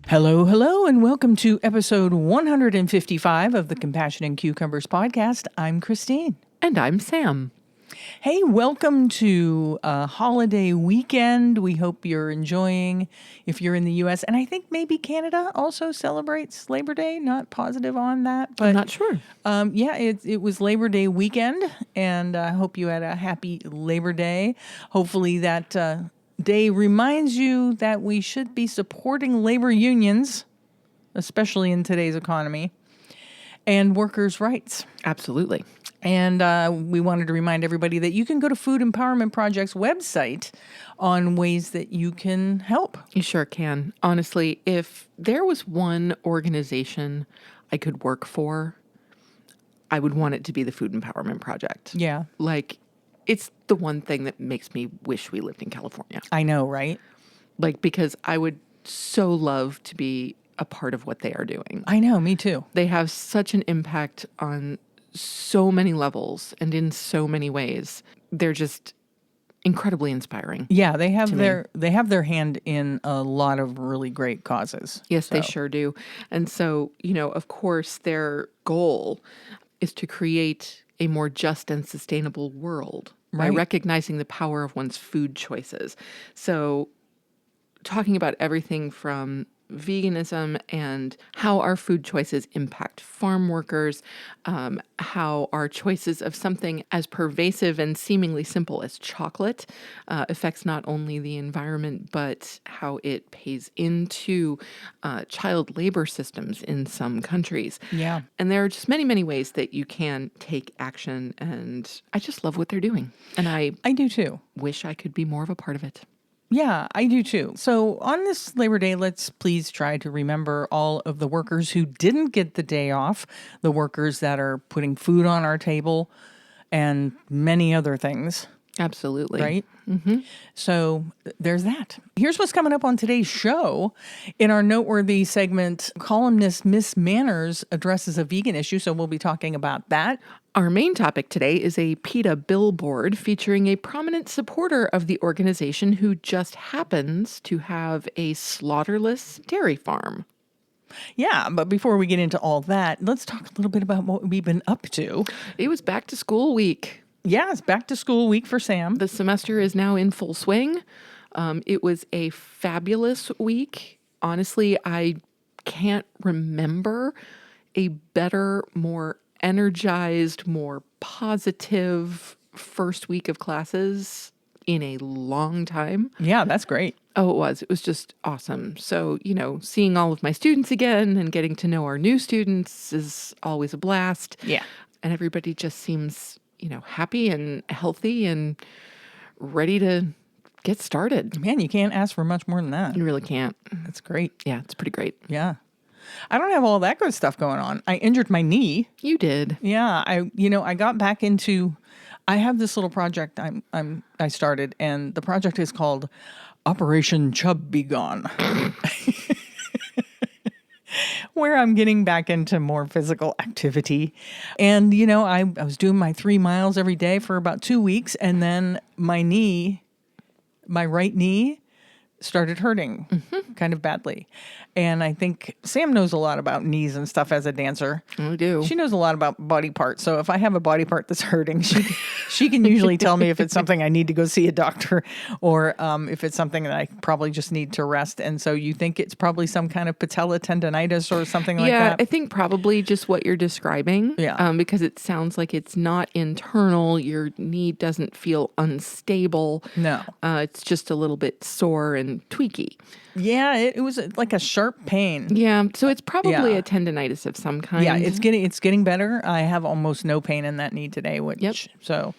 Hello, hello, and welcome to episode 155 of the Compassion and Cucumbers podcast. I'm Christine. And I'm Sam. Hey, welcome to a holiday weekend. We hope you're enjoying if you're in the U.S. And I think maybe Canada also celebrates Labor Day. Not positive on that, but I'm not sure. It was Labor Day weekend, and I hope you had a happy Labor Day. Hopefully that day reminds you that we should be supporting labor unions, especially in today's economy, and workers' rights. Absolutely. And we wanted to remind everybody that you can go to Food Empowerment Project's website on ways that you can help. You sure can. Honestly, if there was one organization I could work for, I would want it to be the Food Empowerment Project. Yeah. It's the one thing that makes me wish we lived in California. I know, right? Because I would so love to be a part of what they are doing. I know, me too. They have such an impact on so many levels and in so many ways. They're just incredibly inspiring. Yeah, they have their hand in a lot of really great causes. Yes, they sure do. And so, of course, their goal is to create a more just and sustainable world by recognizing the power of one's food choices. So talking about everything from veganism and how our food choices impact farm workers, how our choices of something as pervasive and seemingly simple as chocolate affects not only the environment, but how it pays into child labor systems in some countries. Yeah. And there are just many, many ways that you can take action. And I just love what they're doing. And I do too. Wish I could be more of a part of it. Yeah, I do too. So on this Labor Day, let's please try to remember all of the workers who didn't get the day off, the workers that are putting food on our table, and many other things. Absolutely. Right? Mm-hmm. So there's that. Here's what's coming up on today's show. In our noteworthy segment, columnist Miss Manners addresses a vegan issue, so we'll be talking about that. Our main topic today is a PETA billboard featuring a prominent supporter of the organization who just happens to have a slaughterless dairy farm. Yeah, but before we get into all that, let's talk a little bit about what we've been up to. It was back to school week. Yeah, it's back to school week for Sam. The semester is now in full swing. It was a fabulous week. Honestly, I can't remember a better, more energized, more positive first week of classes in a long time. Yeah, that's great. Oh, it was. It was just awesome. So, seeing all of my students again and getting to know our new students is always a blast. Yeah. And everybody just seems, happy and healthy and ready to get started. Man, you can't ask for much more than that. You really can't. That's great. Yeah, it's pretty great. Yeah. I don't have all that good stuff going on. I injured my knee. You did. Yeah. I got back into, I have this little project I started, and the project is called Operation Chub Be Gone. Where I'm getting back into more physical activity. And, I was doing my 3 miles every day for about 2 weeks. And then my right knee started hurting kind of badly. And I think Sam knows a lot about knees and stuff as a dancer. I do. She knows a lot about body parts. So if I have a body part that's hurting, she can usually tell me if it's something I need to go see a doctor or if it's something that I probably just need to rest. And so you think it's probably some kind of patella tendonitis or something like that? Yeah, I think probably just what you're describing. Yeah. Because it sounds like it's not internal. Your knee doesn't feel unstable. No. It's just a little bit sore and tweaky. Yeah, it was like a sharp pain. Yeah, so it's probably a tendonitis of some kind. Yeah, it's getting better. I have almost no pain in that knee today, so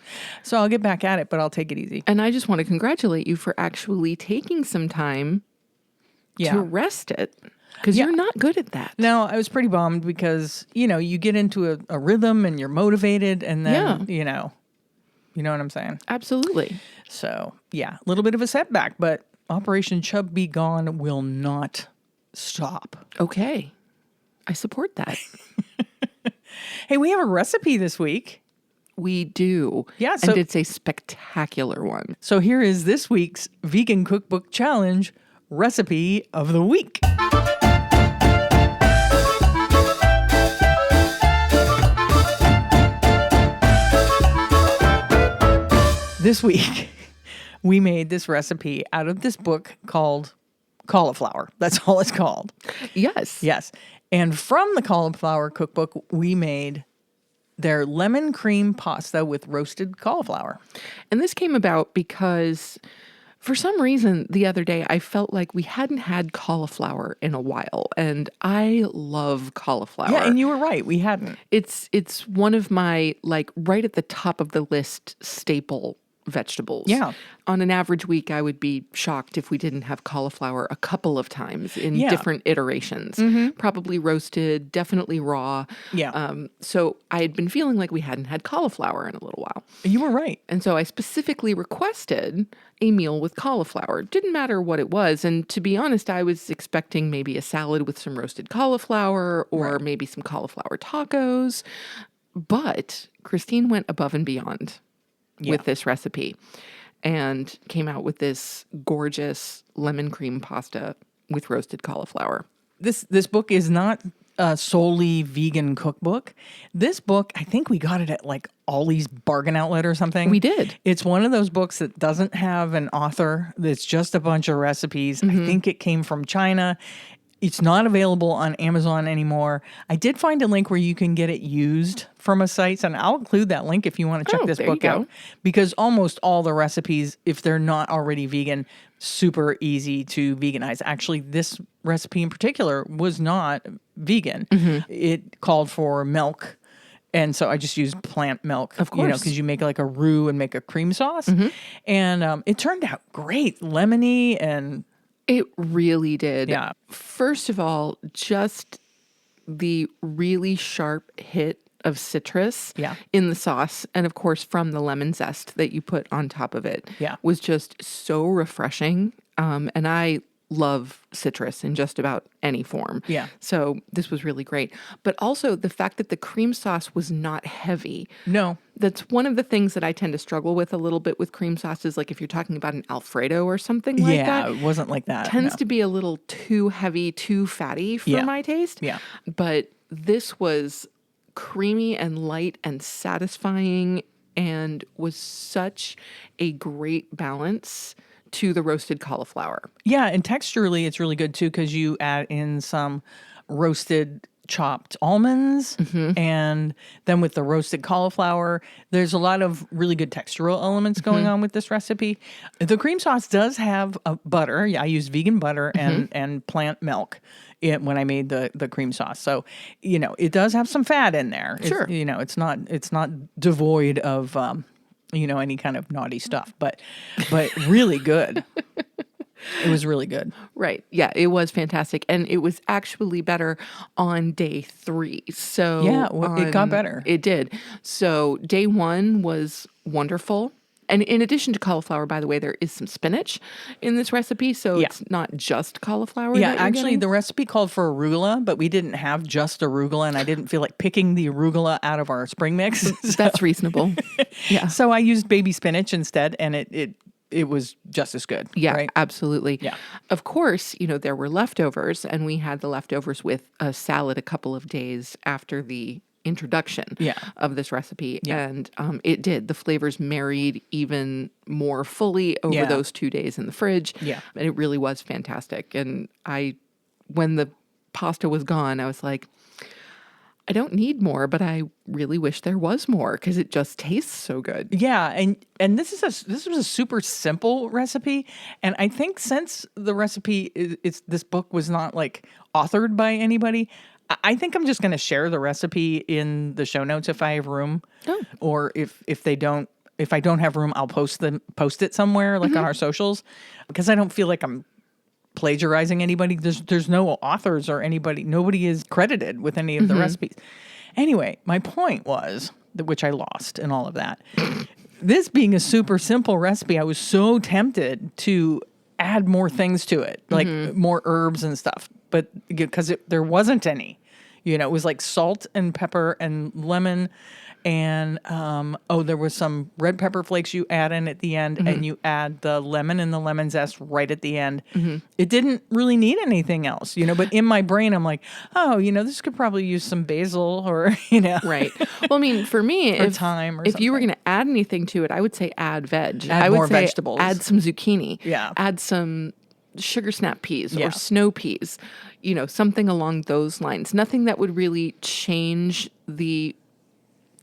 I'll get back at it, but I'll take it easy. And I just want to congratulate you for actually taking some time to rest it, because you're not good at that. No, I was pretty bummed because, you get into a rhythm and you're motivated, and then, you know what I'm saying? Absolutely. So, yeah, a little bit of a setback, but Operation Chub Be Gone will not stop. Okay. I support that. Hey, we have a recipe this week. We do. Yeah. And it's a spectacular one. So here is this week's Vegan Cookbook Challenge recipe of the week. This week, we made this recipe out of this book called Cauliflower. That's all it's called. Yes. Yes. And from the cauliflower cookbook, we made their lemon cream pasta with roasted cauliflower. And this came about because for some reason the other day I felt like we hadn't had cauliflower in a while. And I love cauliflower. Yeah, and you were right. We hadn't. It's one of my, like, right at the top of the list staple vegetables. Yeah. On an average week, I would be shocked if we didn't have cauliflower a couple of times in Yeah. different iterations. Probably roasted, definitely raw. Yeah. So I had been feeling like we hadn't had cauliflower in a little while. You were right. And so I specifically requested a meal with cauliflower. Didn't matter what it was. And to be honest, I was expecting maybe a salad with some roasted cauliflower or maybe some cauliflower tacos. But Christine went above and beyond with this recipe and came out with this gorgeous lemon cream pasta with roasted cauliflower. This book is not a solely vegan cookbook. This book, I think we got it at like Ollie's Bargain Outlet or something. We did. It's one of those books that doesn't have an author. It's just a bunch of recipes. I think it came from China. It's not available on Amazon anymore. I did find a link where you can get it used from a site, and I'll include that link if you want to check this book out. Because almost all the recipes, if they're not already vegan, super easy to veganize. Actually, this recipe in particular was not vegan. It called for milk. And so I just used plant milk, of course, because you make like a roux and make a cream sauce. And it turned out great, lemony and... It really did. Yeah. First of all, just the really sharp hit of citrus in the sauce, and of course from the lemon zest that you put on top of it, was just so refreshing. And I love citrus in just about any form. Yeah. So this was really great. But also the fact that the cream sauce was not heavy. No. That's one of the things that I tend to struggle with a little bit with cream sauces. Like if you're talking about an Alfredo or something like that. Yeah, it wasn't like that. Tends to be a little too heavy, too fatty for my taste. Yeah. But this was creamy and light and satisfying and was such a great balance to the roasted cauliflower. Yeah, and texturally it's really good too because you add in some roasted chopped almonds and then with the roasted cauliflower, there's a lot of really good textural elements going on with this recipe. The cream sauce does have butter. Yeah, I used vegan butter and plant milk when I made the cream sauce. So, it does have some fat in there. Sure. It's not devoid of any kind of naughty stuff, but really good. It was really good. Right. Yeah, it was fantastic. And it was actually better on day 3. So yeah, it got better. It did. So day 1 was wonderful. And in addition to cauliflower, by the way, there is some spinach in this recipe. So it's not just cauliflower. Yeah, actually, the recipe called for arugula, but we didn't have just arugula, and I didn't feel like picking the arugula out of our spring mix. That's reasonable. Yeah. So I used baby spinach instead, and it was just as good. Yeah, right? absolutely. Yeah. Of course, there were leftovers, and we had the leftovers with a salad a couple of days after the introduction of this recipe. Yeah. And it did. The flavors married even more fully over those 2 days in the fridge. Yeah. And it really was fantastic. And when the pasta was gone, I was like, I don't need more, but I really wish there was more because it just tastes so good. Yeah, and this was a super simple recipe, and I think since the recipe this book was not like authored by anybody, I think I'm just going to share the recipe in the show notes if I have room, or if I don't have room, I'll post it somewhere like on our socials because I don't feel like I'm plagiarizing anybody. There's no authors or anybody. Nobody is credited with any of the recipes. Anyway, my point was, which I lost in all of that, this being a super simple recipe, I was so tempted to add more things to it, like more herbs and stuff. But because there wasn't any, it was like salt and pepper and lemon And there was some red pepper flakes you add in at the end, and you add the lemon and the lemon zest right at the end. It didn't really need anything else, but in my brain, I'm like, oh, this could probably use some basil or, Right. Well, I mean, for me, or thyme or if something. you were going to add anything to it, I would say add veg. Add I would more say vegetables. Add some zucchini. Yeah. Add some sugar snap peas Yeah. or snow peas, something along those lines. Nothing that would really change the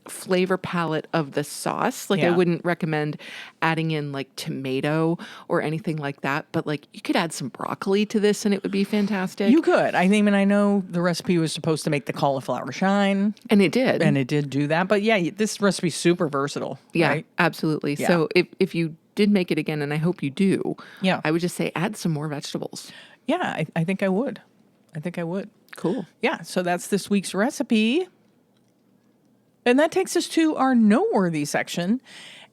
flavor palette of the sauce. Like I wouldn't recommend adding in like tomato or anything like that, but like you could add some broccoli to this and it would be fantastic. You could. I know the recipe was supposed to make the cauliflower shine. And it did. And it did do that. But yeah, this recipe's super versatile. Yeah, right? absolutely. Yeah. So if you did make it again, and I hope you do, Yeah. I would just say add some more vegetables. Yeah, I think I would. Cool. Yeah, so that's this week's recipe. And that takes us to our noteworthy section.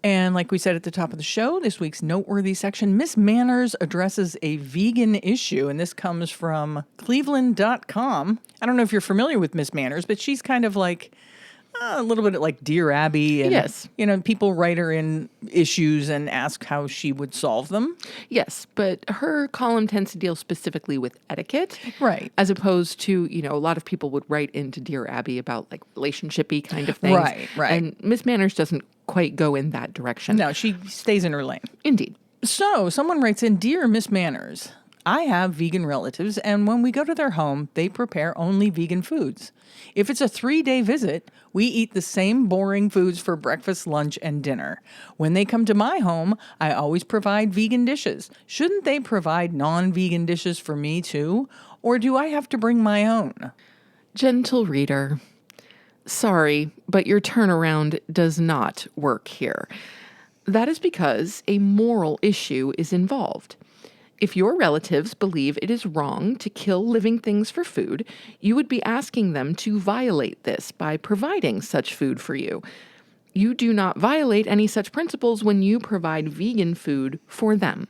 And like we said at the top of the show, this week's noteworthy section, Miss Manners addresses a vegan issue. And this comes from cleveland.com. I don't know if you're familiar with Miss Manners, but she's kind of like a little bit like Dear Abby. And, Yes. People write her in issues and ask how she would solve them. Yes, but her column tends to deal specifically with etiquette. Right. As opposed to, a lot of people would write into Dear Abby about like relationship-y kind of things. Right. And Miss Manners doesn't quite go in that direction. No, she stays in her lane. Indeed. So someone writes in, Dear Miss Manners, I have vegan relatives, and when we go to their home, they prepare only vegan foods. If it's a 3-day visit, we eat the same boring foods for breakfast, lunch, and dinner. When they come to my home, I always provide vegan dishes. Shouldn't they provide non-vegan dishes for me too? Or do I have to bring my own? Gentle reader, sorry, but your turnaround does not work here. That is because a moral issue is involved. If your relatives believe it is wrong to kill living things for food, you would be asking them to violate this by providing such food for you. You do not violate any such principles when you provide vegan food for them.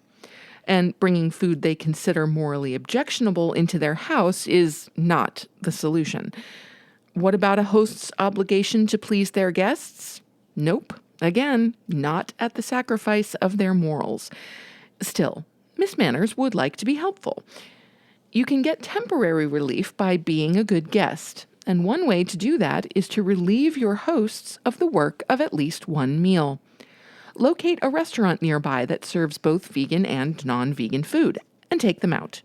And bringing food they consider morally objectionable into their house is not the solution. What about a host's obligation to please their guests? Nope. Again, not at the sacrifice of their morals. Still, Miss Manners would like to be helpful. You can get temporary relief by being a good guest, and one way to do that is to relieve your hosts of the work of at least one meal. Locate a restaurant nearby that serves both vegan and non-vegan food, and take them out.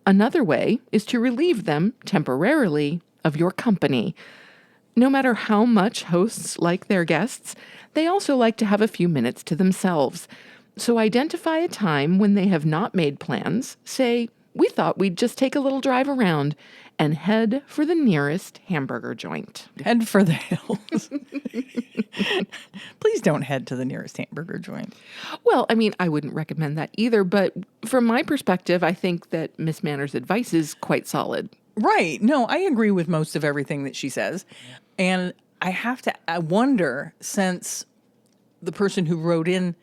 Another way is to relieve them temporarily of your company. No matter how much hosts like their guests, they also like to have a few minutes to themselves. So identify a time when they have not made plans. Say, we thought we'd just take a little drive around, and head for the nearest hamburger joint. Head for the hills. Please don't head to the nearest hamburger joint. Well, I mean, I wouldn't recommend that either, but from my perspective, I think that Miss Manners' advice is quite solid. Right. No, I agree with most of everything that she says. And I wonder, since the person who wrote in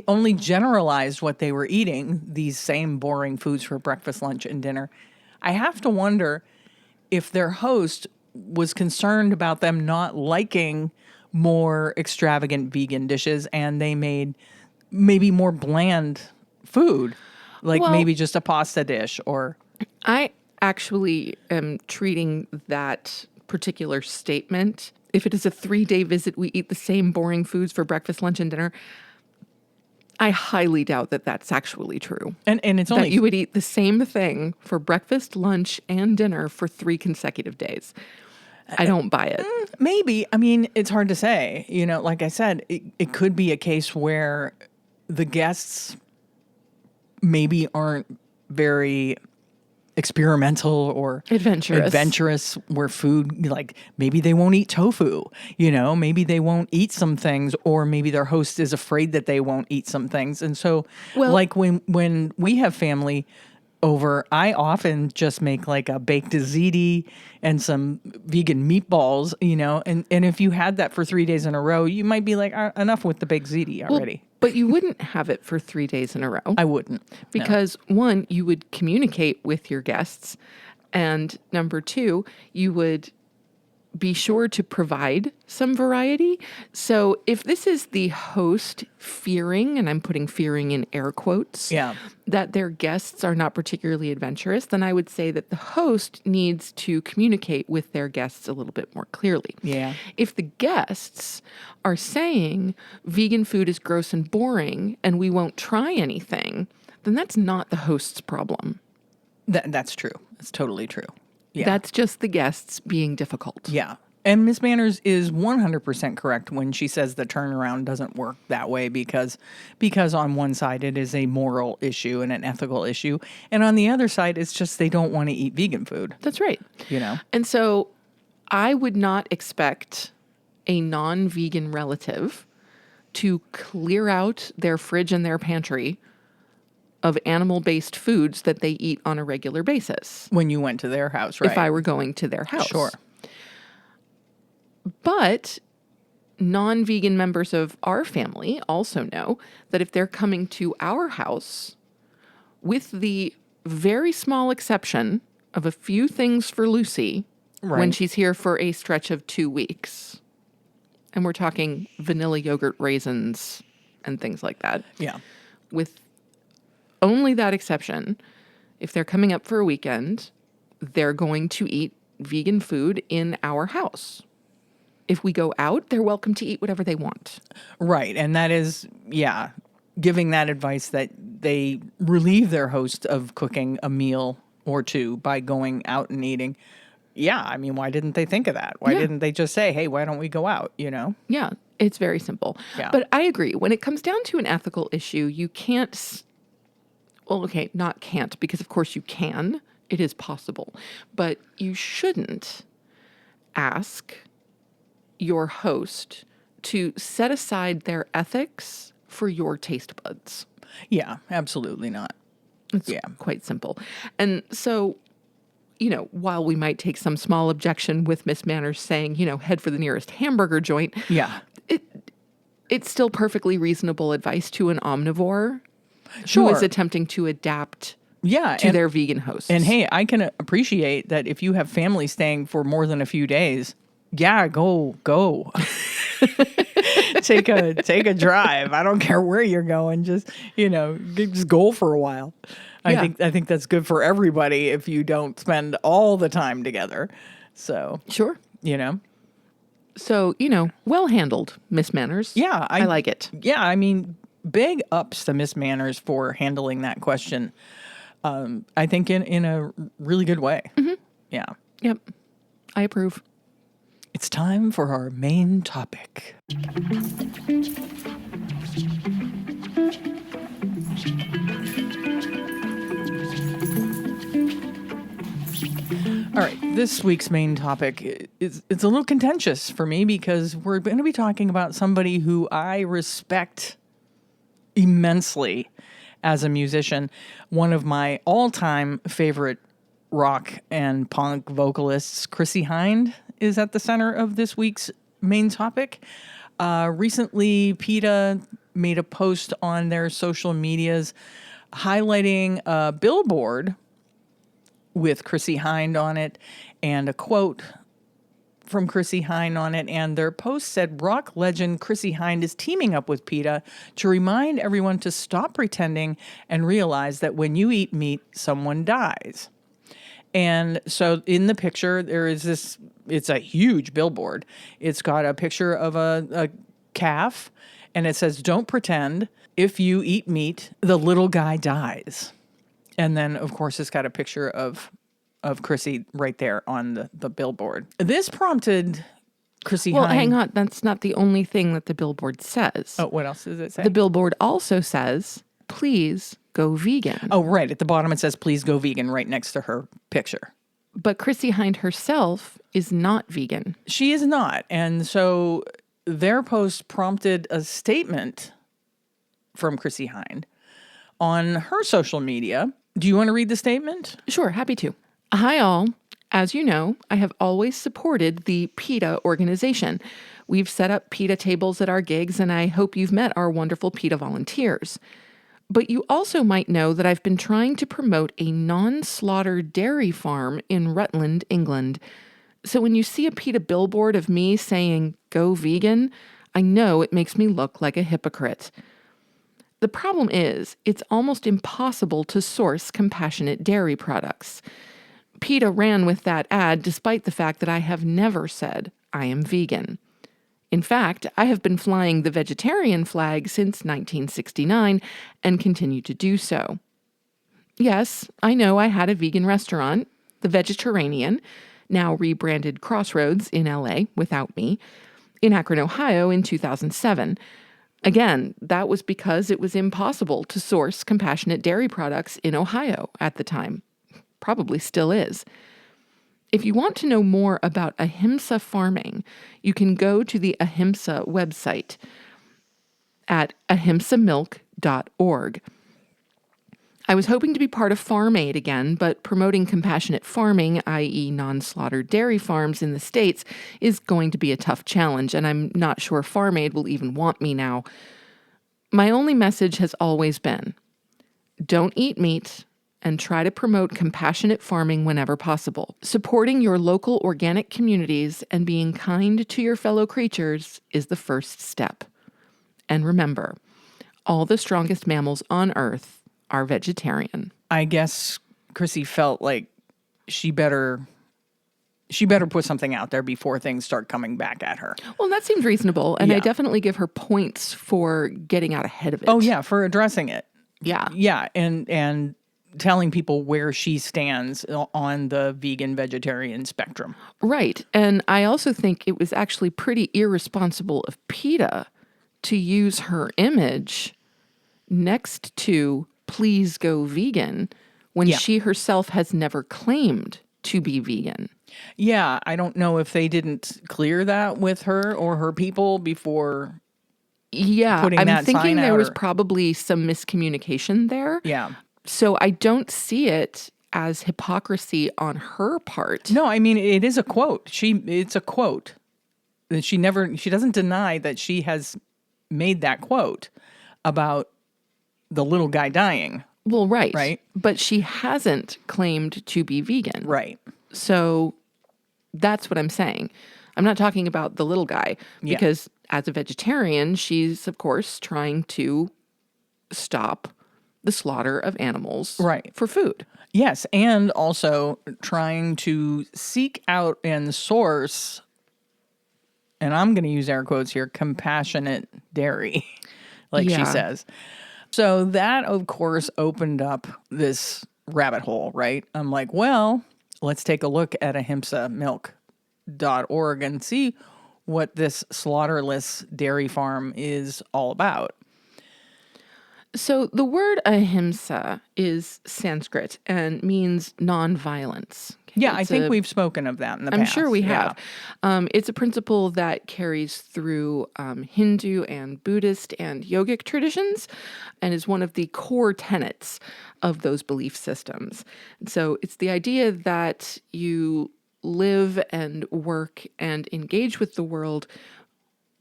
only generalized what they were eating, these same boring foods for breakfast, lunch, and dinner, I have to wonder if their host was concerned about them not liking more extravagant vegan dishes and they made maybe more bland food, like maybe just a pasta dish or... I actually am treating that particular statement, if it is a 3-day visit, we eat the same boring foods for breakfast, lunch, and dinner, I highly doubt that that's actually true. And it's only... That you would eat the same thing for breakfast, lunch, and dinner for 3 consecutive days. I don't buy it. Maybe. I mean, it's hard to say. Like I said, it could be a case where the guests maybe aren't very experimental or adventurous where food, like maybe they won't eat tofu, maybe they won't eat some things, or maybe their host is afraid that they won't eat some things. And so like when we have family over, I often just make like a baked ziti and some vegan meatballs, and if you had that for 3 days in a row, you might be like, enough with the baked ziti already. But you wouldn't have it for 3 days in a row. I wouldn't. Because one, you would communicate with your guests. And number two, you would be sure to provide some variety. So if this is the host fearing, and I'm putting fearing in air quotes, that their guests are not particularly adventurous, then I would say that the host needs to communicate with their guests a little bit more clearly. Yeah. If the guests are saying vegan food is gross and boring and we won't try anything, then that's not the host's problem. That's true. That's totally true. Yeah. That's just the guests being difficult. Yeah. And Miss Manners is 100% correct when she says the turnaround doesn't work that way because on one side it is a moral issue and an ethical issue, and on the other side it's just they don't want to eat vegan food. That's right. And so I would not expect a non-vegan relative to clear out their fridge and their pantry of animal-based foods that they eat on a regular basis. When you went to their house, right? If I were going to their house. Sure. But non-vegan members of our family also know that if they're coming to our house, with the very small exception of a few things for Lucy, when she's here for a stretch of 2 weeks, and we're talking vanilla yogurt raisins and things like that. Yeah. With only that exception, if they're coming up for a weekend, they're going to eat vegan food in our house. If we go out, they're welcome to eat whatever they want. Right. And that is, giving that advice that they relieve their host of cooking a meal or two by going out and eating. Yeah. I mean, why didn't they think of that? Why didn't they just say, hey, why don't we go out, Yeah. It's very simple. Yeah. But I agree. When it comes down to an ethical issue, you can't... Well, okay, not can't, because of course you can. It is possible. But you shouldn't ask your host to set aside their ethics for your taste buds. Yeah, absolutely not. It's quite simple. And so, while we might take some small objection with Miss Manners saying, head for the nearest hamburger joint. Yeah. It's still perfectly reasonable advice to an omnivore Sure. who is attempting to adapt to their vegan hosts. And hey, I can appreciate that if you have family staying for more than a few days, go. take a drive. I don't care where you're going. Just, just go for a while. I think that's good for everybody if you don't spend all the time together. So, sure. So, well handled, Miss Manners. Yeah. I like it. Yeah. I mean, big ups to Miss Manners for handling that question. I think in a really good way. Mm-hmm. Yeah. Yep. I approve. It's time for our main topic. All right, this week's main topic it's a little contentious for me because we're going to be talking about somebody who I respect immensely as a musician. One of my all-time favorite rock and punk vocalists, Chrissie Hynde, is at the center of this week's main topic. Recently, PETA made a post on their social medias highlighting a billboard with Chrissie Hynde on it and a quote from Chrissie Hynde on it. And their post said, rock legend Chrissie Hynde is teaming up with PETA to remind everyone to stop pretending and realize that when you eat meat, someone dies. And so in the picture, there is this, it's a huge billboard. It's got a picture of a calf, and it says, don't pretend. If you eat meat, the little guy dies. And then, of course, it's got a picture of Chrissie right there on the billboard. This prompted Chrissie Hynde. Well, hang on. That's not the only thing that the billboard says. Oh, what else does it say? The billboard also says, please go vegan. Oh, right. At the bottom, it says, please go vegan right next to her picture. But Chrissie Hynde herself is not vegan. She is not. And so their post prompted a statement from Chrissie Hynde on her social media. Do you want to read the statement? Sure, happy to. Hi, all. As you know, I have always supported the PETA organization. We've set up PETA tables at our gigs, and I hope you've met our wonderful PETA volunteers. But you also might know that I've been trying to promote a non-slaughter dairy farm in Rutland, England. So when you see a PETA billboard of me saying, "Go vegan," I know it makes me look like a hypocrite. The problem is, it's almost impossible to source compassionate dairy products. PETA ran with that ad despite the fact that I have never said I am vegan. In fact, I have been flying the vegetarian flag since 1969 and continue to do so. Yes, I know I had a vegan restaurant, the Vegetarian, now rebranded Crossroads in LA without me, in Akron, Ohio in 2007. Again, that was because it was impossible to source compassionate dairy products in Ohio at the time. Probably still is. If you want to know more about ahimsa farming, you can go to the Ahimsa website at ahimsamilk.org. I was hoping to be part of Farm Aid again, but promoting compassionate farming, i.e. non-slaughtered dairy farms in the States, is going to be a tough challenge, and I'm not sure Farm Aid will even want me now. My only message has always been, don't eat meat and try to promote compassionate farming whenever possible. Supporting your local organic communities and being kind to your fellow creatures is the first step. And remember, all the strongest mammals on Earth are vegetarian. I guess Chrissy felt like she better put something out there before things start coming back at her. Well, that seems reasonable, and Yeah. I definitely give her points for getting out ahead of it. Oh yeah, for addressing it. Yeah. Yeah, and telling people where she stands on the vegan vegetarian spectrum. Right. And I also think it was actually pretty irresponsible of PETA to use her image next to "Please go vegan" when she herself has never claimed to be vegan. Yeah, I don't know if they didn't clear that with her or her people before. Yeah, putting I'm that thinking sign there out was or- probably some miscommunication there. Yeah. So I don't see it as hypocrisy on her part. No, I mean it is a quote. It's a quote. And she doesn't deny that she has made that quote about the little guy dying. Well, right. Right. But she hasn't claimed to be vegan. Right. So that's what I'm saying. I'm not talking about the little guy because as a vegetarian, she's, of course, trying to stop the slaughter of animals for food. Yes, and also trying to seek out and source, and I'm going to use air quotes here, compassionate dairy, like she says. So that, of course, opened up this rabbit hole, right? I'm like, well, let's take a look at ahimsamilk.org and see what this slaughterless dairy farm is all about. So the word ahimsa is Sanskrit and means nonviolence. Yeah, I think we've spoken of that in the past. I'm sure we have. It's a principle that carries through Hindu and Buddhist and yogic traditions and is one of the core tenets of those belief systems. So it's the idea that you live and work and engage with the world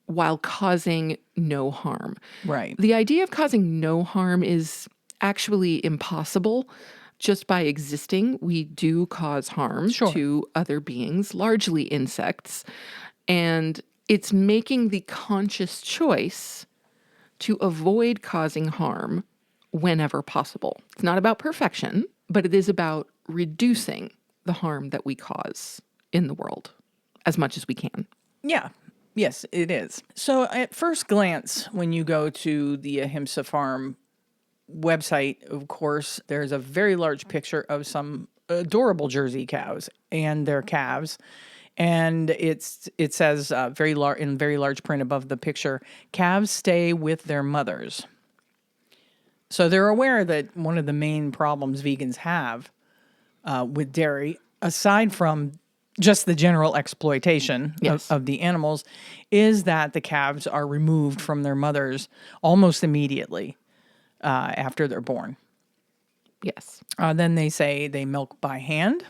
while causing no harm. Right. The idea of causing no harm is actually impossible. Just by existing, we do cause harm to other beings, largely insects. And it's making the conscious choice to avoid causing harm whenever possible. It's not about perfection, but it is about reducing the harm that we cause in the world as much as we can. Yeah. Yes, it is. So at first glance, when you go to the Ahimsa Farm website, of course, there's a very large picture of some adorable Jersey cows and their calves. And it says in very large print above the picture, calves stay with their mothers. So they're aware that one of the main problems vegans have with dairy, aside from just the general exploitation of the animals, is that the calves are removed from their mothers almost immediately after they're born. Yes. Then they say they milk by hand.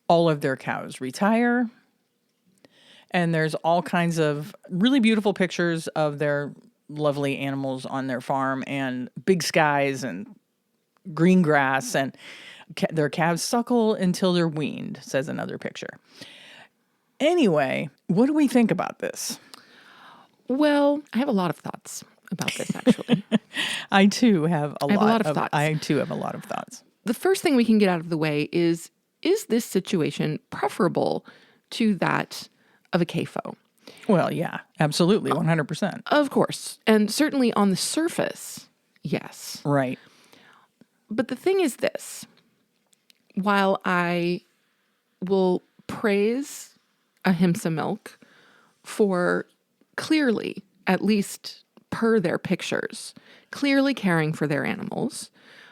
All of their cows retire. And there's all kinds of really beautiful pictures of their lovely animals on their farm and big skies and green grass, and their calves suckle until they're weaned, says another picture. Anyway, what do we think about this? Well, I have a lot of thoughts about this, actually. I too have a lot of thoughts. I too have a lot of thoughts. The first thing we can get out of the way is this situation preferable to that of a CAFO? Well, yeah, absolutely, 100%. Of course. And certainly on the surface, yes. Right. But the thing is this. While I will praise Ahimsa Milk for clearly, at least per their pictures, clearly caring for their animals,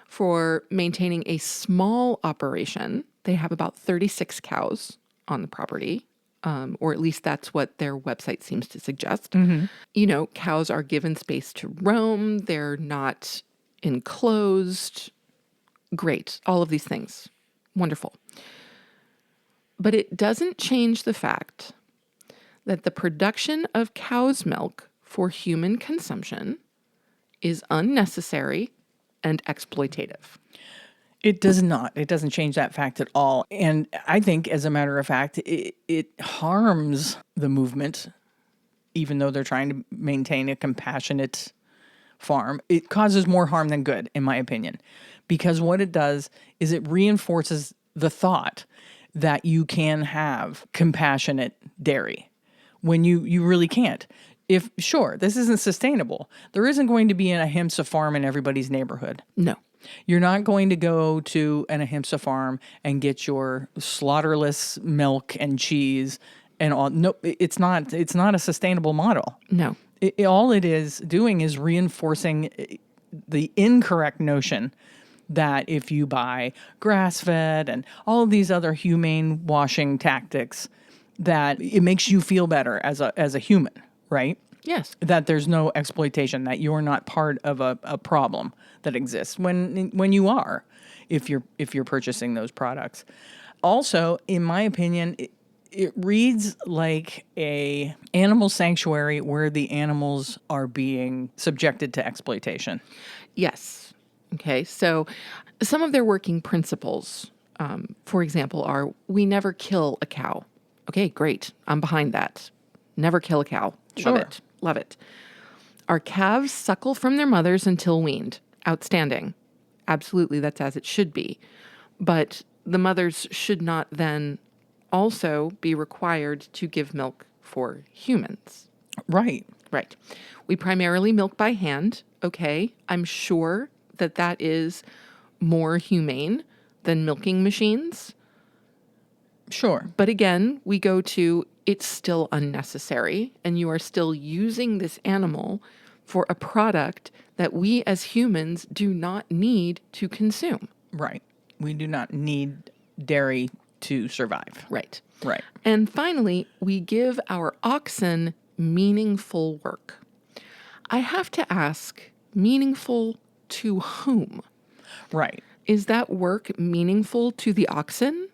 for maintaining a small operation. They have about 36 cows on the property, or at least that's what their website seems to suggest. Mm-hmm. You know, cows are given space to roam. They're not enclosed. Great. All of these things. Wonderful. But it doesn't change the fact that the production of cow's milk for human consumption is unnecessary and exploitative. It does not. It doesn't change that fact at all. And I think, as a matter of fact, it harms the movement, even though they're trying to maintain a compassionate farm. It causes more harm than good, in my opinion, because what it does is it reinforces the thought that you can have compassionate dairy when you really can't. If, sure, this isn't sustainable. There isn't going to be an Ahimsa farm in everybody's neighborhood. No. You're not going to go to an Ahimsa farm and get your slaughterless milk and cheese and all. No, it's not a sustainable model. No. All it is doing is reinforcing the incorrect notion that if you buy grass-fed and all of these other humane washing tactics, that it makes you feel better as a human, right? Yes. That there's no exploitation, that you're not part of a problem that exists when you are, if you're purchasing those products. Also, in my opinion, it reads like a animal sanctuary where the animals are being subjected to exploitation. Yes. Okay. So some of their working principles, for example, are we never kill a cow. Okay, great. I'm behind that. Never kill a cow. Sure. Love it. Love it. Our calves suckle from their mothers until weaned. Outstanding. Absolutely, that's as it should be. But the mothers should not then also be required to give milk for humans. Right. Right. We primarily milk by hand. Okay, I'm sure that is more humane than milking machines. Sure. But again, we go to it's still unnecessary, and you are still using this animal for a product that we as humans do not need to consume. Right. We do not need dairy to survive. Right. Right. And finally, we give our oxen meaningful work. I have to ask, meaningful to whom? Right. Is that work meaningful to the oxen?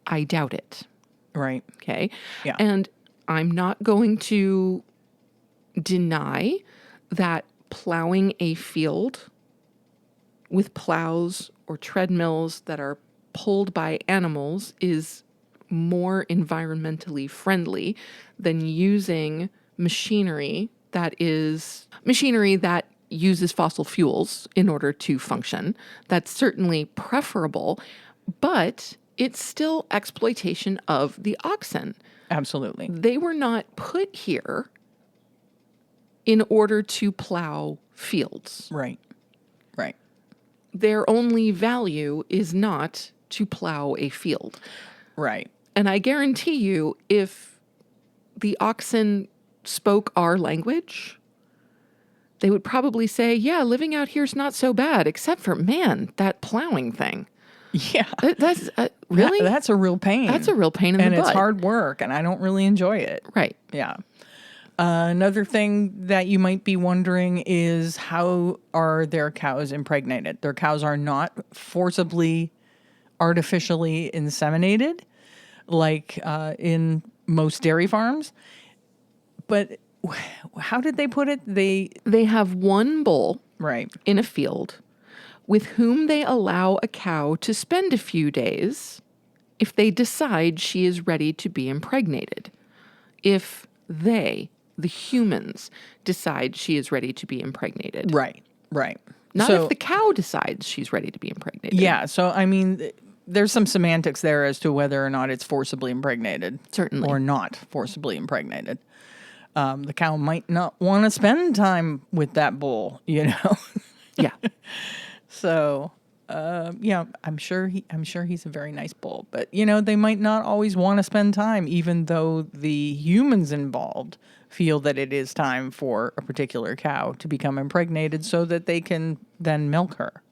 I doubt it. Right. Okay. Yeah. And I'm not going to deny that plowing a field with plows or treadmills that are pulled by animals is more environmentally friendly than using machinery that uses fossil fuels in order to function. That's certainly preferable, but it's still exploitation of the oxen. Absolutely. They were not put here in order to plow fields. Right. Right. Their only value is not to plow a field. Right. And I guarantee you, if the oxen spoke our language, they would probably say, yeah, living out here is not so bad, except for, man, that plowing thing. Yeah. That's really? That's a real pain. That's a real pain in the butt. And it's hard work, and I don't really enjoy it. Right. Yeah. Another thing that you might be wondering is, how are their cows impregnated? Their cows are not forcibly, artificially inseminated like in most dairy farms. But how did they put it? They have one bull Right. in a field with whom they allow a cow to spend a few days if they decide she is ready to be impregnated. If they, the humans, decide she is ready to be impregnated. Right. Not So, if the cow decides she's ready to be impregnated. yeah. So, I mean, there's some semantics there as to whether or not it's forcibly impregnated. Certainly. Or not forcibly impregnated. The cow might not want to spend time with that bull, you know? Yeah. So, yeah, I'm sure he's a very nice bull, but you know, they might not always want to spend time, even though the humans involved feel that it is time for a particular cow to become impregnated so that they can then milk her.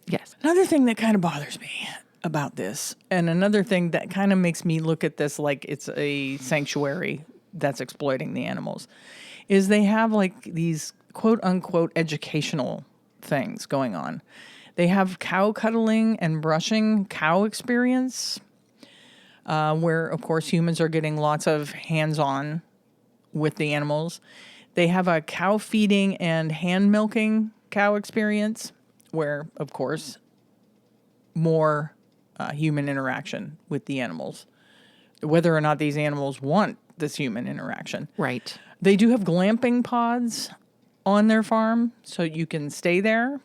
Yes. Another thing that kind of bothers me about this, and another thing that kind of makes me look at this like it's a sanctuary that's exploiting the animals, is they have like these quote unquote educational things going on. They have cow cuddling and brushing cow experience, where, of course, humans are getting lots of hands-on with the animals. They have a cow feeding and hand milking cow experience, where, of course, more human interaction with the animals, whether or not these animals want this human interaction. Right. They do have glamping pods on their farm, so you can stay there.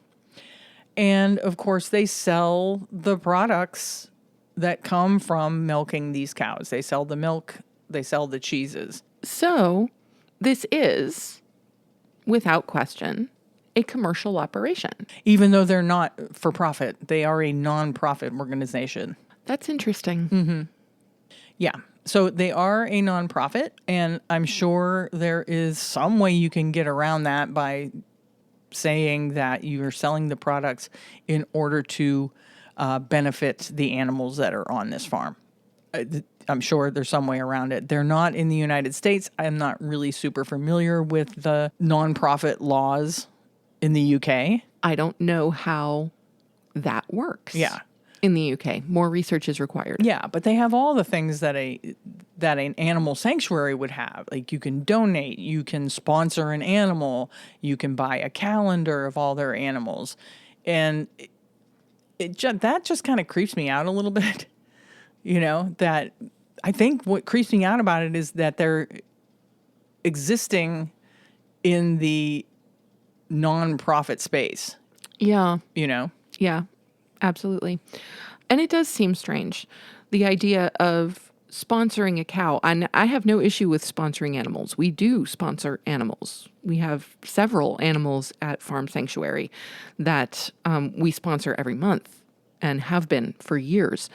And of course, they sell the products that come from milking these cows. They sell the milk, they sell the cheeses. So this is, without question, a commercial operation. Even though they're not for profit, they are a non-profit organization. That's interesting. Yeah. So they are a nonprofit, and I'm sure there is some way you can get around that by saying that you are selling the products in order to benefit the animals that are on this farm. I'm sure there's some way around it. They're not in the United States. I'm not really super familiar with the nonprofit laws in the UK. I don't know how that works. Yeah. In the UK, more research is required. Yeah, but they have all the things that an animal sanctuary would have. Like you can donate, you can sponsor an animal, you can buy a calendar of all their animals, and that just kind of creeps me out a little bit. You know, that I think what creeps me out about it is that they're existing in the nonprofit space. Yeah. You know. Yeah, absolutely. And it does seem strange, the idea of sponsoring a cow. And I have no issue with sponsoring animals. We do sponsor animals. We have several animals at Farm Sanctuary that we sponsor every month and have been for years.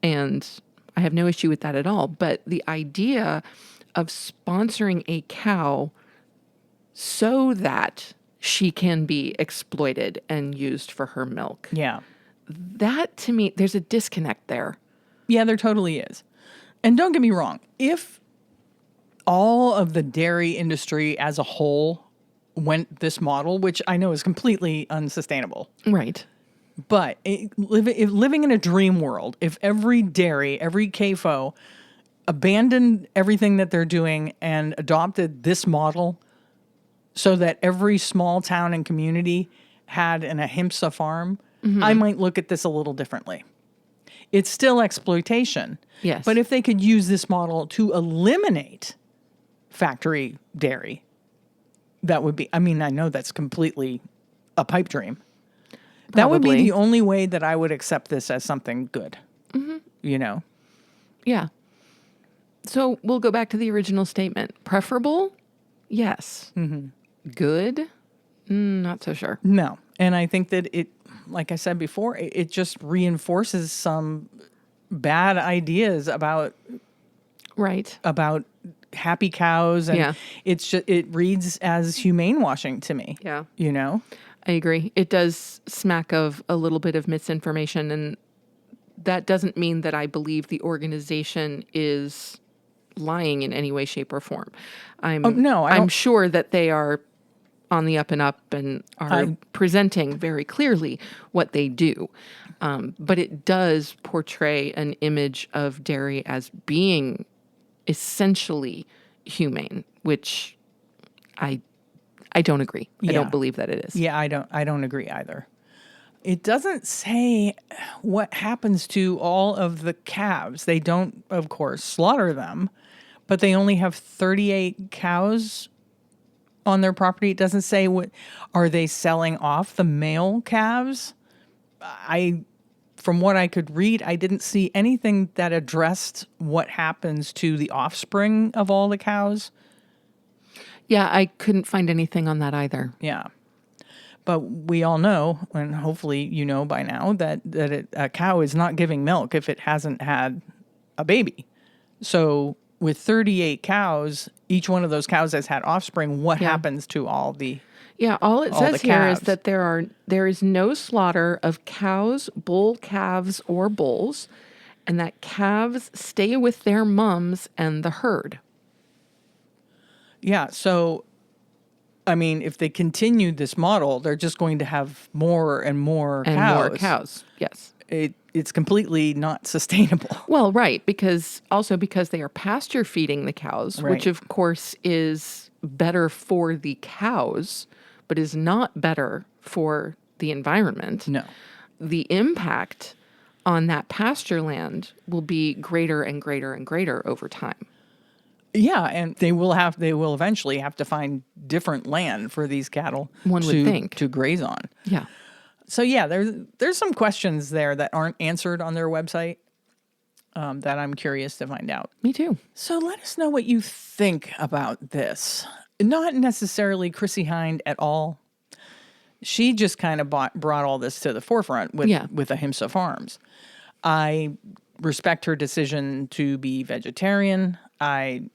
And I have no issue with that at all. But the idea of sponsoring a cow so that she can be exploited and used for her milk. Yeah. That, to me, there's a disconnect there. Yeah, there totally is. And don't get me wrong. If all of the dairy industry as a whole went this model, which I know is completely unsustainable. Right. But living in a dream world, if every dairy, every CAFO abandoned everything that they're doing and adopted this model so that every small town and community had an ahimsa farm, I might look at this a little differently. It's still exploitation. Yes. But if they could use this model to eliminate factory dairy, that would be, I mean, I know that's completely a pipe dream. That would be Probably. the only way that I would accept this as something good. You know? Yeah. So we'll go back to the original statement. Preferable? Yes. Good? Not so sure. No. And I think that it, like I said before, it just reinforces some bad ideas about Right. happy cows, and Yeah. it reads as humane washing to me. Yeah. You know? I agree. It does smack of a little bit of misinformation, and that doesn't mean that I believe the organization is lying in any way, shape, or form. I'm sure that they are on the up and up and are presenting very clearly what they do. But it does portray an image of dairy as being essentially humane, which I don't agree. I don't believe that it is. Yeah, I don't agree either. It doesn't say what happens to all of the calves. They don't, of course, slaughter them, but they only have 38 cows on their property. It doesn't say what are they selling off the male calves. From what I could read, I didn't see anything that addressed what happens to the offspring of all the cows. Yeah, I couldn't find anything on that either. Yeah. But we all know, and hopefully you know by now, that a cow is not giving milk if it hasn't had a baby. So with 38 cows, each one of those cows has had offspring. What happens to all the Yeah, all it says here is calves? that there is no slaughter of cows, bull calves, or bulls, and that calves stay with their mums and the herd. Yeah, so I mean, if they continue this model, they're just going to have more and more And cows. more cows, yes. It's completely not sustainable. Well, right, because they are pasture feeding the cows, Right. which of course is better for the cows, but is not better for the environment. No. The impact on that pasture land will be greater and greater and greater over time. Yeah, and they will eventually have to find different land for these cattle One would think. to graze on. Yeah. So yeah, there's some questions there that aren't answered on their website that I'm curious to find out. Me too. So let us know what you think about this. Not necessarily Chrissy Hind at all. She just kind of brought all this to the forefront with Ahimsa Farms. I respect her decision to be vegetarian. I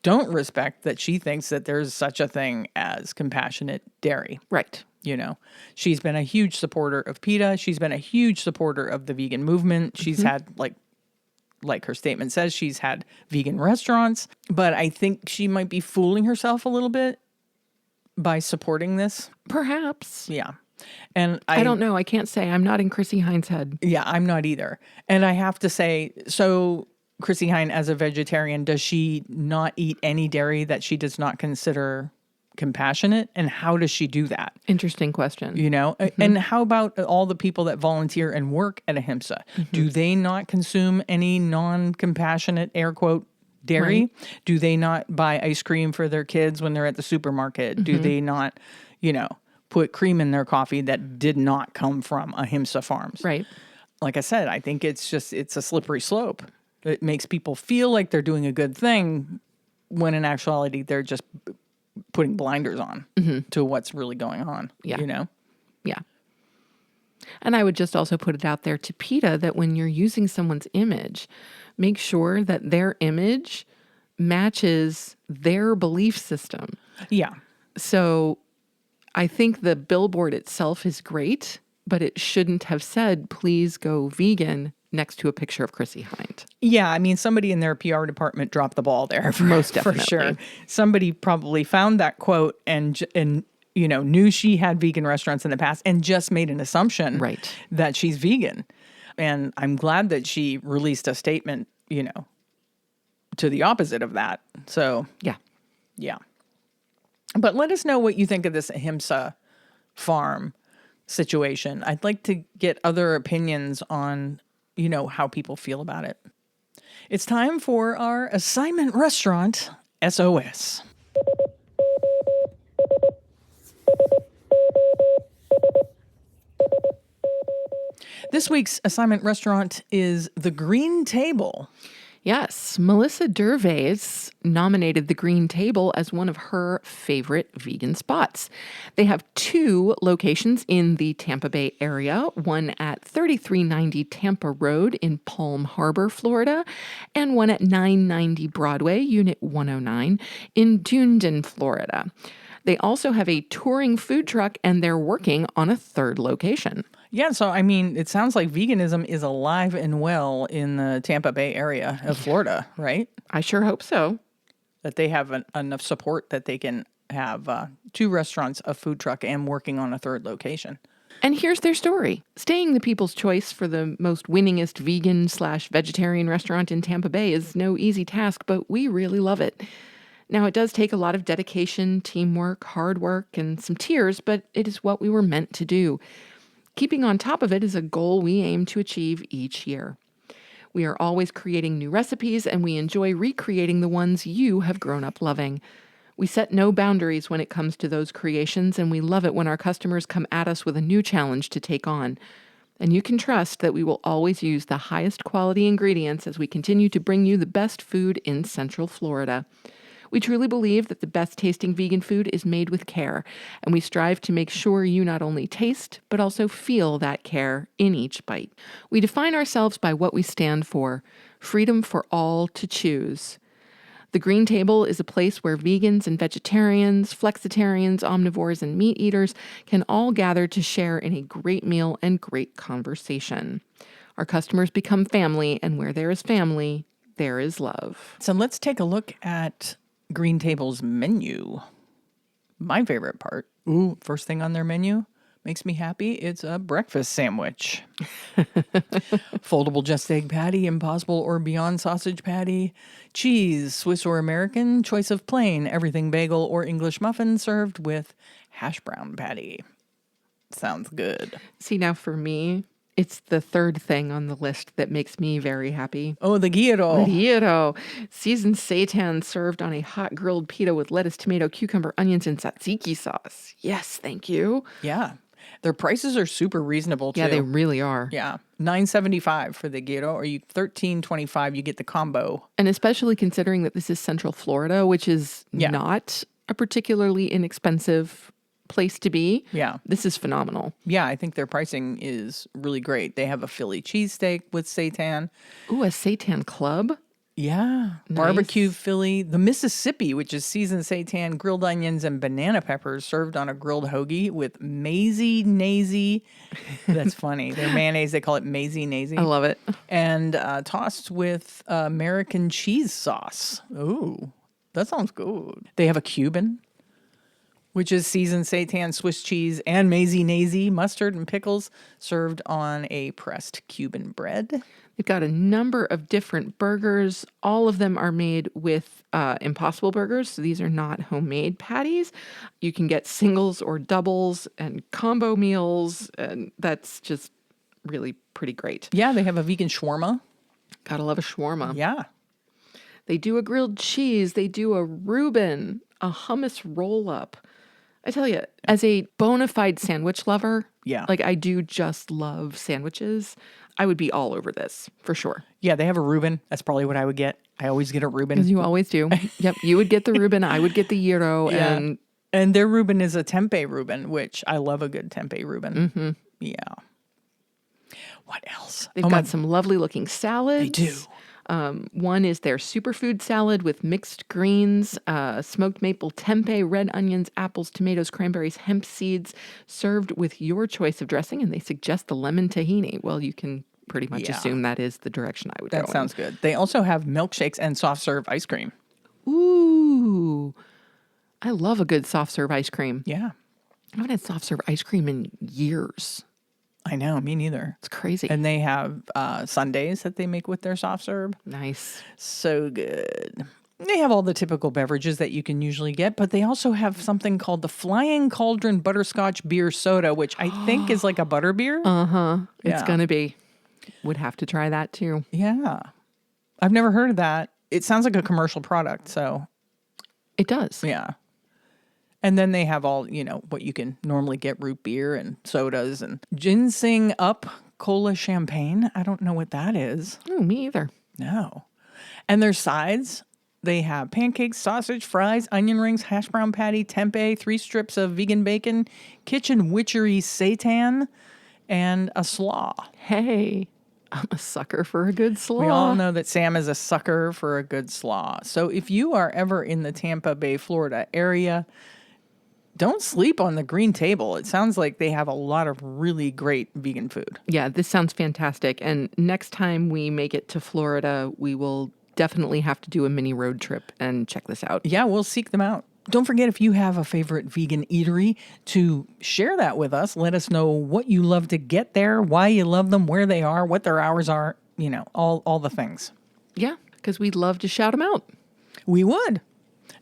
don't respect that she thinks that there's such a thing as compassionate dairy. Right. You know, she's been a huge supporter of PETA. She's been a huge supporter of the vegan movement. She's had, like her statement says, she's had vegan restaurants. But I think she might be fooling herself a little bit by supporting this. Perhaps. Yeah. And I don't know. I can't say. I'm not in Chrissy Hind's head. Yeah, I'm not either. And I have to say, so Chrissy Hind, as a vegetarian, does she not eat any dairy that she does not consider compassionate? And how does she do that? Interesting question. You know? And how about all the people that volunteer and work at Ahimsa? Do they not consume any non-compassionate, air quote, dairy? Right. Do they not buy ice cream for their kids when they're at the supermarket? Do they not, put cream in their coffee that did not come from Ahimsa Farms? Right. Like I said, I think it's a slippery slope. It makes people feel like they're doing a good thing when in actuality they're just putting blinders on to what's really going on. Yeah. You know? Yeah. And I would just also put it out there to PETA that when you're using someone's image, make sure that their image matches their belief system. Yeah. So I think the billboard itself is great, but it shouldn't have said, please go vegan next to a picture of Chrissy Hind. Yeah, I mean, somebody in their PR department dropped the ball there. Most for definitely. sure. Somebody probably found that quote and knew she had vegan restaurants in the past and just made an assumption Right. that she's vegan. And I'm glad that she released a statement, to the opposite of that. So, Yeah. But let us know what you think of this Ahimsa farm situation. I'd like to get other opinions on, how people feel about it. It's time for our assignment restaurant SOS. This week's assignment restaurant is The Green Table. Yes, Melissa Dervais nominated the Green Table as one of her favorite vegan spots. They have 2 locations in the Tampa Bay area, one at 3390 Tampa Road in Palm Harbor, Florida, and one at 990 Broadway, Unit 109 in Dunedin, Florida. They also have a touring food truck, and they're working on a 3rd location. Yeah, so I mean, it sounds like veganism is alive and well in the Tampa Bay area of Florida, right? I sure hope so. That they have enough support that they can have 2 restaurants, a food truck, and working on a 3rd location. And here's their story. Staying the people's choice for the most winningest vegan/vegetarian restaurant in Tampa Bay is no easy task, but we really love it. Now, it does take a lot of dedication, teamwork, hard work, and some tears, but it is what we were meant to do. Keeping on top of it is a goal we aim to achieve each year. We are always creating new recipes, and we enjoy recreating the ones you have grown up loving. We set no boundaries when it comes to those creations, and we love it when our customers come at us with a new challenge to take on. And you can trust that we will always use the highest quality ingredients as we continue to bring you the best food in Central Florida. We truly believe that the best tasting vegan food is made with care, and we strive to make sure you not only taste, but also feel that care in each bite. We define ourselves by what we stand for: freedom for all to choose. The Green Table is a place where vegans and vegetarians, flexitarians, omnivores, and meat eaters can all gather to share in a great meal and great conversation. Our customers become family, and where there is family, there is love. So let's take a look at Green Table's menu. My favorite part. Ooh, first thing on their menu makes me happy. It's a breakfast sandwich. Foldable just egg patty, Impossible or Beyond sausage patty, cheese, Swiss or American, choice of plain, everything bagel or English muffin served with hash brown patty. Sounds good. See, now for me, it's the third thing on the list that makes me very happy. Oh, the gyro. Gyro. Seasoned seitan served on a hot grilled pita with lettuce, tomato, cucumber, onions, and tzatziki sauce. Yes, thank you. Yeah. Their prices are super reasonable, too. Yeah, they really are. Yeah. $9.75 for the gyro, or $13.25, you get the combo. And especially considering that this is Central Florida, which is not a particularly inexpensive place to be. Yeah. This is phenomenal. Yeah, I think their pricing is really great. They have a Philly cheesesteak with seitan. Ooh, a seitan club? Yeah. Nice. Barbecue Philly. The Mississippi, which is seasoned seitan, grilled onions, and banana peppers served on a grilled hoagie with mayonnaise. That's funny. Their mayonnaise, they call it mayonnaise. I love it. And tossed with American cheese sauce. Ooh, that sounds good. They have a Cuban, which is seasoned seitan, Swiss cheese, and mayonnaise, mustard, and pickles served on a pressed Cuban bread. They've got a number of different burgers. All of them are made with Impossible burgers. So these are not homemade patties. You can get singles or doubles and combo meals. And that's just really pretty great. Yeah, they have a vegan shawarma. Gotta love a shawarma. Yeah. They do a grilled cheese. They do a Reuben, a hummus roll-up. I tell you, as a bona fide sandwich lover, like I do just love sandwiches, I would be all over this for sure. Yeah, they have a Reuben. That's probably what I would get. I always get a Reuben. As you always do. Yep, you would get the Reuben, I would get the gyro. Yeah. And their Reuben is a tempeh Reuben, which I love a good tempeh Reuben. Mm-hmm. Yeah. What else? They've got some lovely looking salads. They do. One is their superfood salad with mixed greens, smoked maple tempeh, red onions, apples, tomatoes, cranberries, hemp seeds, served with your choice of dressing. And they suggest the lemon tahini. Well, you can pretty much assume that is the direction I would go in. That sounds good. They also have milkshakes and soft serve ice cream. Ooh, I love a good soft serve ice cream. Yeah. I haven't had soft serve ice cream in years. I know, me neither. It's crazy. And they have sundaes that they make with their soft serve. Nice. So good. They have all the typical beverages that you can usually get, but they also have something called the Flying Cauldron Butterscotch Beer Soda, which I think is like a butter beer. Uh-huh. It's Yeah. going to be. Would have to try that too. Yeah. I've never heard of that. It sounds like a commercial product, so. It does. Yeah. And then they have all, what you can normally get, root beer and sodas and ginseng up cola champagne. I don't know what that is. Oh, me either. No. And their sides, they have pancakes, sausage, fries, onion rings, hash brown patty, tempeh, 3 strips of vegan bacon, kitchen witchery seitan, and a slaw. Hey, I'm a sucker for a good slaw. We all know that Sam is a sucker for a good slaw. So if you are ever in the Tampa Bay, Florida area, don't sleep on the Green Table. It sounds like they have a lot of really great vegan food. Yeah, this sounds fantastic. And next time we make it to Florida, we will definitely have to do a mini road trip and check this out. Yeah, we'll seek them out. Don't forget, if you have a favorite vegan eatery, to share that with us. Let us know what you love to get there, why you love them, where they are, what their hours are, all the things. Yeah, because we'd love to shout them out. We would.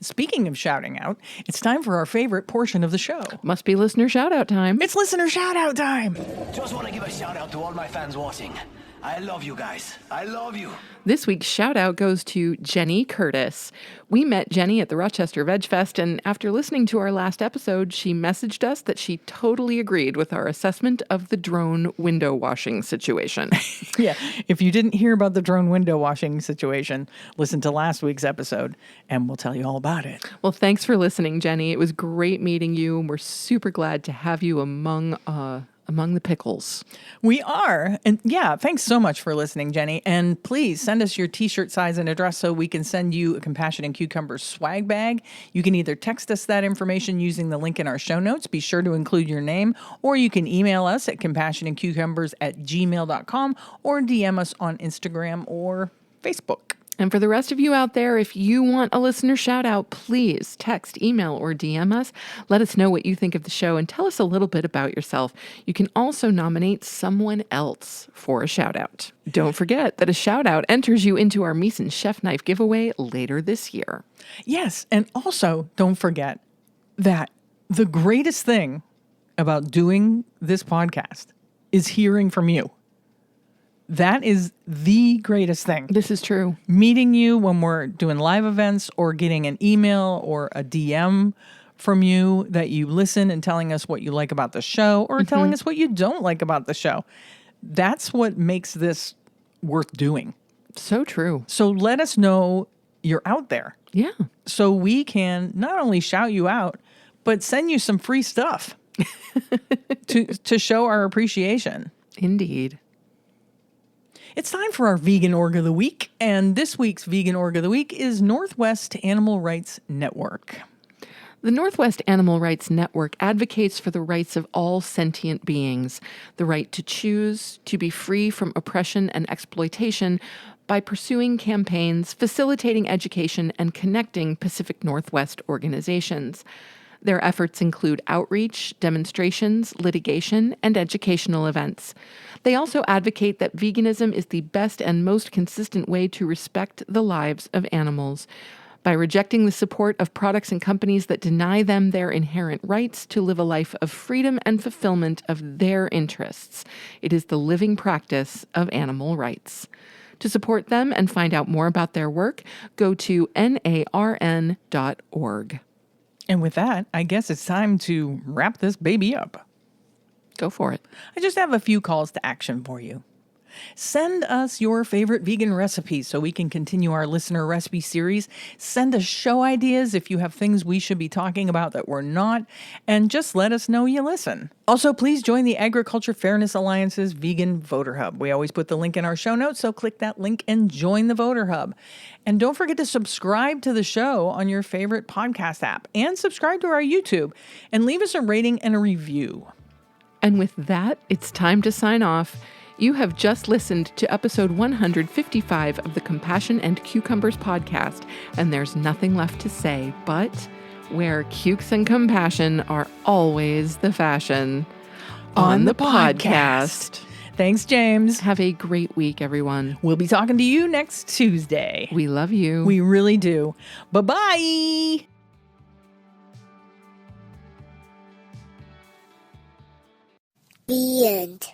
Speaking of shouting out, it's time for our favorite portion of the show. Must be listener shout out time. It's listener shout out time. Just want to give a shout out to all my fans watching. I love you guys. I love you. This week's shout out goes to Jenny Curtis. We met Jenny at the Rochester VegFest, and after listening to our last episode, she messaged us that she totally agreed with our assessment of the drone window washing situation. Yeah, if you didn't hear about the drone window washing situation, listen to last week's episode and we'll tell you all about it. Well, thanks for listening, Jenny. It was great meeting you, and we're super glad to have you among the pickles. We are. And yeah, thanks so much for listening, Jenny. And please send us your t-shirt size and address so we can send you a Compassion and Cucumbers swag bag. You can either text us that information using the link in our show notes. Be sure to include your name, or you can email us at compassionandcucumbers@gmail.com or DM us on Instagram or Facebook. And for the rest of you out there, if you want a listener shout out, please text, email, or DM us. Let us know what you think of the show and tell us a little bit about yourself. You can also nominate someone else for a shout out. Don't forget that a shout out enters you into our Meeson Chef Knife giveaway later this year. Yes, and also don't forget that the greatest thing about doing this podcast is hearing from you. That is the greatest thing. This is true. Meeting you when we're doing live events, or getting an email or a DM from you that you listen and telling us what you like about the show, or telling us what you don't like about the show. That's what makes this worth doing. So true. So let us know you're out there. Yeah. So we can not only shout you out, but send you some free stuff to show our appreciation. Indeed. It's time for our Vegan Org of the Week, and this week's Vegan Org of the Week is Northwest Animal Rights Network. The Northwest Animal Rights Network advocates for the rights of all sentient beings, the right to choose, to be free from oppression and exploitation, by pursuing campaigns, facilitating education, and connecting Pacific Northwest organizations. Their efforts include outreach, demonstrations, litigation, and educational events. They also advocate that veganism is the best and most consistent way to respect the lives of animals. By rejecting the support of products and companies that deny them their inherent rights to live a life of freedom and fulfillment of their interests, it is the living practice of animal rights. To support them and find out more about their work, go to narn.org. And with that, I guess it's time to wrap this baby up. Go for it. I just have a few calls to action for you. Send us your favorite vegan recipes so we can continue our listener recipe series. Send us show ideas if you have things we should be talking about that we're not, and just let us know you listen. Also, please join the Agriculture Fairness Alliance's Vegan Voter Hub. We always put the link in our show notes, so click that link and join the Voter Hub. And don't forget to subscribe to the show on your favorite podcast app, and subscribe to our YouTube, and leave us a rating and a review. And with that, it's time to sign off. You have just listened to episode 155 of the Compassion and Cucumbers podcast, and there's nothing left to say but where cukes and compassion are always the fashion. On the podcast. Thanks, James. Have a great week, everyone. We'll be talking to you next Tuesday. We love you. We really do. Bye-bye. The end.